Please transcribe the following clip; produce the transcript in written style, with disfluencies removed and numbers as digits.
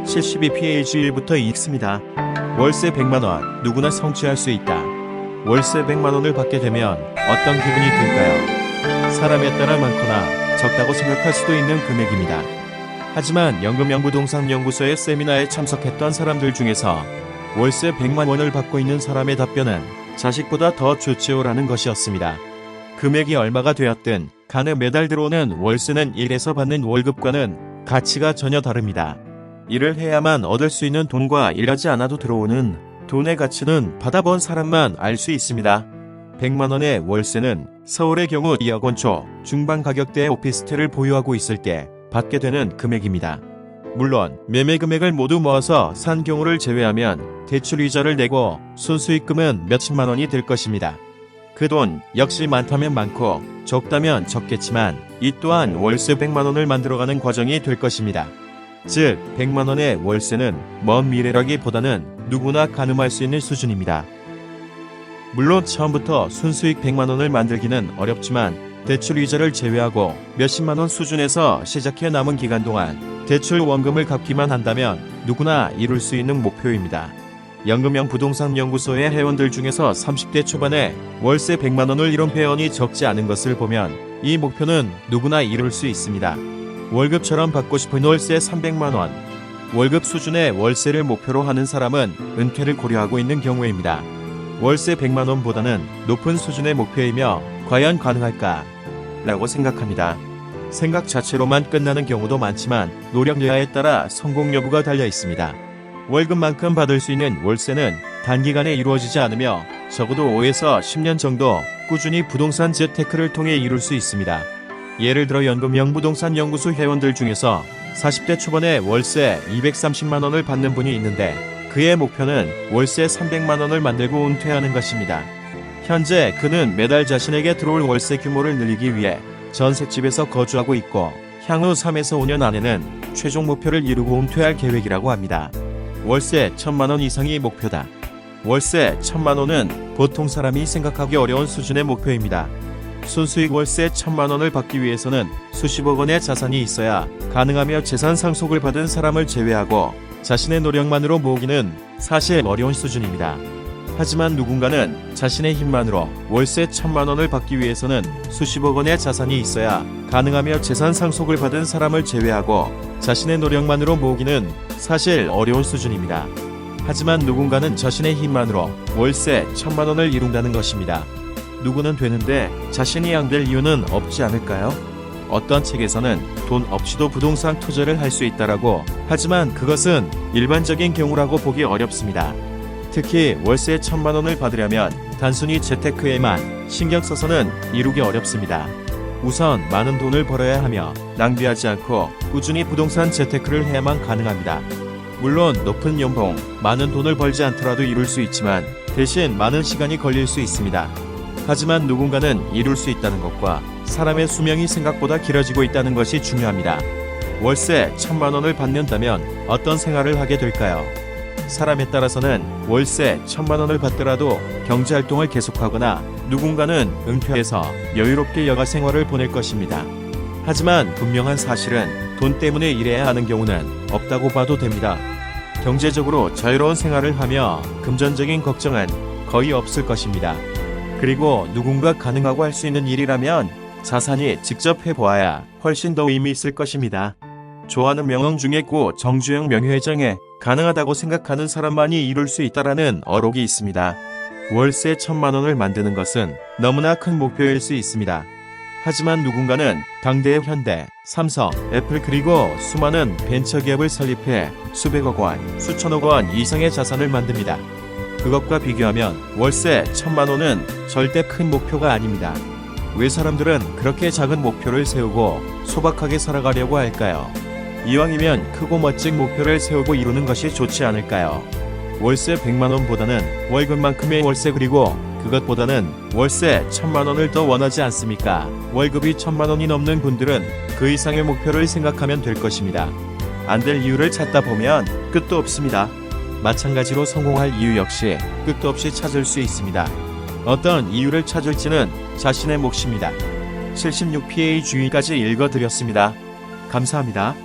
72page 1부터 월세 100만원 누구나 성취할 수 있다. 월세 100만원을 받게 되면 어떤 기분이 들까요? 사람에 따라 많거나 적다고 생각할 수도 있는 금액입니다. 하지만 연금영부동산연구소의 세미나에 참석했던 사람들 중에서 월세 100만원을 받고 있는 사람의 답변은 자식보다 더 좋지요라는 것이었습니다. 금액이 얼마가 되었든 간에 매달 들어오는 월세는 일에서 받는 월급과는 가치가 전혀 다릅니다. 일을 해야만 얻을 수 있는 돈과 일하지 않아도 들어오는 돈의 가치는 받아본 사람만 알 수 있습니다. 100만원의 월세는 서울의 경우 2억 원 초 중반 가격대의 오피스텔을 보유하고 있을 때 받게 되는 금액입니다. 물론 매매 금액을 모두 모아서 산 경우를 제외하면 대출 이자를 내고 순수익금은 몇십만 원이 될 것입니다. 그 돈 역시 많다면 많고 적다면 적겠지만 이 또한 월세 100만원을 만들어가는 과정이 될 것입니다. 즉 100만원의 월세는 먼 미래라기보다는 누구나 가늠할 수 있는 수준입니다. 물론 처음부터 순수익 100만원을 만들기는 어렵지만 대출 이자를 제외하고 몇십만원 수준에서 시작해 남은 기간 동안 대출 원금을 갚기만 한다면 누구나 이룰 수 있는 목표입니다. 연금형 부동산연구소의 회원들 중에서 30대 초반에 월세 100만원을 이룬 회원이 적지 않은 것을 보면 이 목표는 누구나 이룰 수 있습니다. 월급처럼 받고 싶은 월세 300만원. 월급 수준의 월세를 목표로 하는 사람은 은퇴를 고려하고 있는 경우입니다. 월세 100만원보다는 높은 수준의 목표이며 과연 가능할까? 라고 생각합니다. 생각 자체로만 끝나는 경우도 많지만 노력 여하에 따라 성공 여부가 달려 있습니다. 월급만큼 받을 수 있는 월세는 단기간에 이루어지지 않으며 적어도 5에서 10년 정도 꾸준히 부동산 재테크를 통해 이룰 수 있습니다. 예를 들어 연금형 부동산연구소 회원들 중에서 40대 초반에 월세 230만원을 받는 분이 있는데 그의 목표는 월세 300만원을 만들고 은퇴하는 것입니다. 현재 그는 매달 자신에게 들어올 월세 규모를 늘리기 위해 전셋집에서 거주하고 있고 향후 3에서 5년 안에는 최종 목표를 이루고 은퇴할 계획이라고 합니다. 월세 1000만원 이상이 목표다. 월세 1000만원은 보통 사람이 생각하기 어려운 수준의 목표입니다. 순수익 월세 1000만원을 받기 위해서는 수십억 원의 자산이 있어야 가능하며 재산 상속을 받은 사람을 제외하고 자신의 노력만으로 모으기는 사실 어려운 수준입니다. 하지만 누군가는 자신의 힘만으로 월세 1000만원을 받기 위해서는 수십억 원의 자산이 있어야 가능하며 재산 상속을 받은 사람을 제외하고 자신의 노력만으로 모으기는 사실 어려운 수준입니다. 하지만 누군가는 자신의 힘만으로 월세 1000만원을 이룬다는 것입니다. 누구는 되는데 자신이 안 될 이유는 없지 않을까요? 어떤 책에서는 돈 없이도 부동산 투자를 할 수 있다라고 하지만 그것은 일반적인 경우라고 보기 어렵습니다. 특히 월세 1000만원을 받으려면 단순히 재테크에만 신경 써서는 이루기 어렵습니다. 우선 많은 돈을 벌어야 하며 낭비하지 않고 꾸준히 부동산 재테크를 해야만 가능합니다. 물론 높은 연봉, 많은 돈을 벌지 않더라도 이룰 수 있지만 대신 많은 시간이 걸릴 수 있습니다. 하지만 누군가는 이룰 수 있다는 것과 사람의 수명이 생각보다 길어지고 있다는 것이 중요합니다. 월세 1000만원을 받는다면 어떤 생활을 하게 될까요? 사람에 따라서는 월세 1000만원을 받더라도 경제활동을 계속하거나 누군가는 은퇴해서 여유롭게 여가 생활을 보낼 것입니다. 하지만 분명한 사실은 돈 때문에 일해야 하는 경우는 없다고 봐도 됩니다. 경제적으로 자유로운 생활을 하며 금전적인 걱정은 거의 없을 것입니다. 그리고 누군가 가능하고 할 수 있는 일이라면 자산이 직접 해보아야 훨씬 더 의미 있을 것입니다. 좋아하는 명언 중에 고 정주영 명예회장의 가능하다고 생각하는 사람만이 이룰 수 있다라는 어록이 있습니다. 월세 1000만원을 만드는 것은 너무나 큰 목표일 수 있습니다. 하지만 누군가는 당대의 현대, 삼성, 애플 그리고 수많은 벤처기업을 설립해 수백억 원, 수천억 원 이상의 자산을 만듭니다. 그것과 비교하면 월세 1000만원은 절대 큰 목표가 아닙니다. 왜 사람들은 그렇게 작은 목표를 세우고 소박하게 살아가려고 할까요? 이왕이면 크고 멋진 목표를 세우고 이루는 것이 좋지 않을까요? 월세 100만원보다는 월급만큼의 월세 그리고 그것보다는 월세 1000만원을 더 원하지 않습니까? 월급이 1000만원이 넘는 분들은 그 이상의 목표를 생각하면 될 것입니다. 안 될 이유를 찾다 보면 끝도 없습니다. 마찬가지로 성공할 이유 역시 끝도 없이 찾을 수 있습니다. 어떤 이유를 찾을지는 자신의 몫입니다. 76PA 주의까지 읽어드렸습니다. 감사합니다.